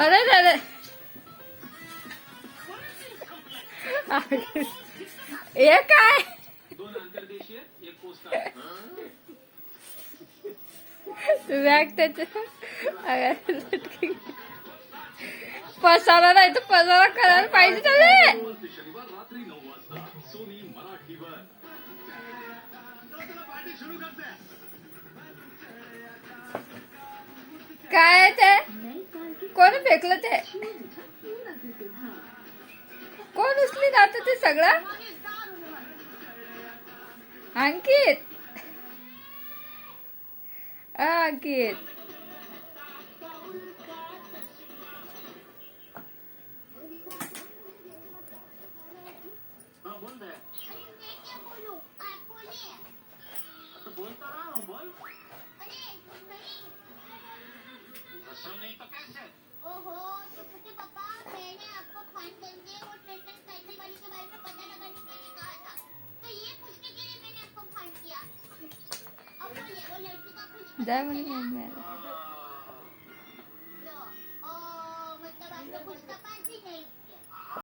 अरे अरे हे काय बॅग त्याच्या पसारा नाही तर पसारा करायला पाहिजे त्याने काय ते कोण फेकलं ते कोण उचली जात ते सगळं अंकित अंकित नहीं तो कैसे? ओहो, तो क्योंकि पापा मैंने आपको फोन करके वो ट्रेक्टर साइकिल वाली के बारे में पता लगाने के लिए कहा था, तो ये पूछने के लिए मैंने आपको फोन किया। अब बोलिए वो लड़की का कुछ जय मनी